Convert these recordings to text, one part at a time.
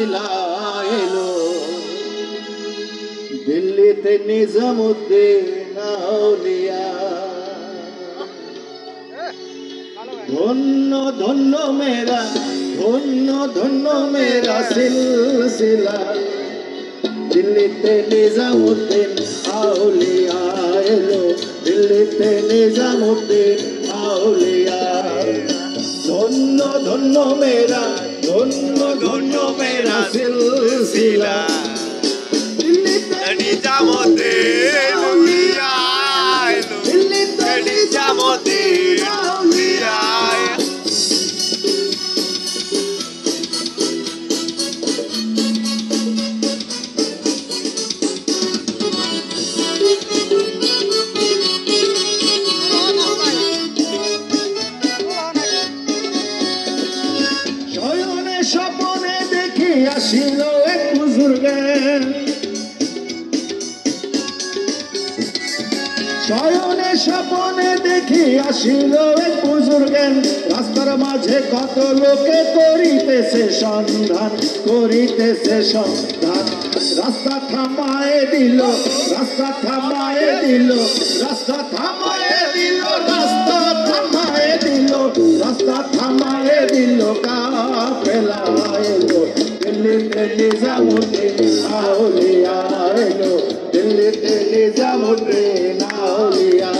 সিলসিলা এলো দিল্লিতে নিজামুদ্দিন আউলিয়া ধন্য ধন্য মেরা সিলসিলা দিল্লিতে নিজামুদ্দিন আউলিয়া এলো দিল্লিতে নিজামুদ্দিন আউলিয়া ধন্য ধন্য মেরা সিলসিলা দিল্লিতে নিজামুদ্দিন আউলিয়া এলো দিল্লিতে নিজামুদ্দিন আউলিয়া স্বপনে দেখি আসিল এক বুজুর্গের শয়নে স্বপনে দেখি আসিল এক বুজুর্গের রাস্তার মাঝে কত লোকে করিতেছে সন্ধান রাস্তা থামায়ে দিল রাস্তা থামায়ে দিল রাস্তা থামায়ে দিল রাস্তা থামায়ে দিল রাস্তা থামায়ে দিল কাফেলা এলো দিল্লিতে নিজামুদ্দিন আউলিয়া এলো দিল্লিতে নিজামুদ্দিন আউলিয়া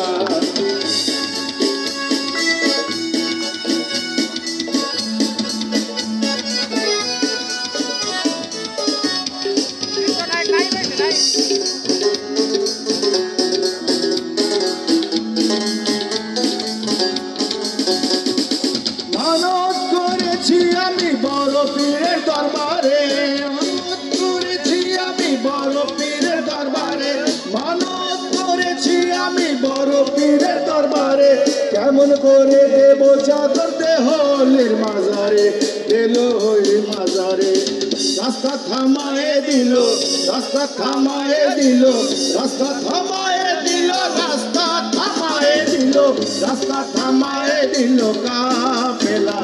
মানত করেছি আমি বড় পীরের দরবারে মানত করেছি আমি বড় পীরের দরবারে মানত করেছি আমি বড় পীরের দরবারে কেমন করে দেব চাদর দেহলের মাজারে দিল ওই মাজারে রাস্তা থামায়ে দিল রাস্তা থামায়ে দিল রাস্তা থামায়ে দিল রাস্তা থামায়ে দিল রাস্তা থামায়ে দিল কাফেলা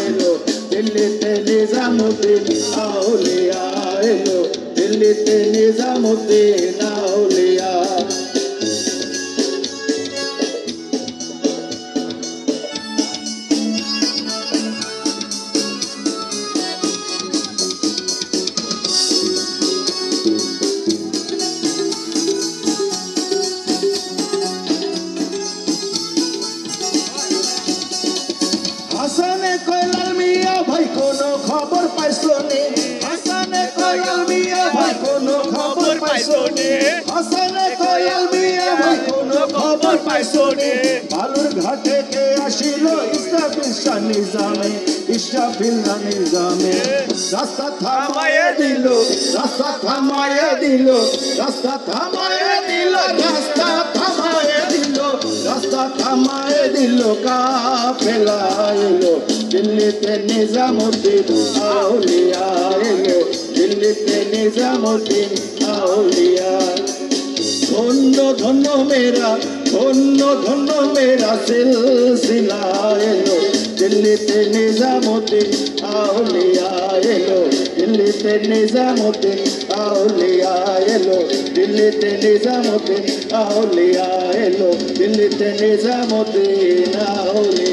এলো দিল্লিতে নিজামুদ্দিন আউলিয়া এলো দিল্লিতে নিজামুদ্দিন আউলিয়া হাসানে কয়লাল মিয়া ভাই কোনো খবর পাইছো নি হাসানে কয়লাল মিয়া ভাই কোনো খবর পাইছো নি হাসানে কয়লাল মিয়া ভাই কোনো খবর পাইছো নি বালুর ঘাটে কে আসিল ইসরাফিল নিজামে রাস্তা থামায়ে দিল রাস্তা থামায়ে দিল রাস্তা থামায়ে দিল রাস্তা থামায়ে দিল রাস্তা থামায়ে দিল কাফেলা এলো দিল্লিতে নিজামুদ্দিন আউলিয়া এলো দিল্লিতে নিজামুদ্দিন আউলিয়া ধন্য ধন্য মেরা সিলসিলা এলো দিল্লিতে নিজামুদ্দিন আউলিয়া এলো দিল্লিতে নিজামুদ্দিন আউলিয়া এলো দিল্লিতে নিজামুদ্দিন আউলিয়া এলো দিল্লিতে নিজামুদ্দিন আউলিয়া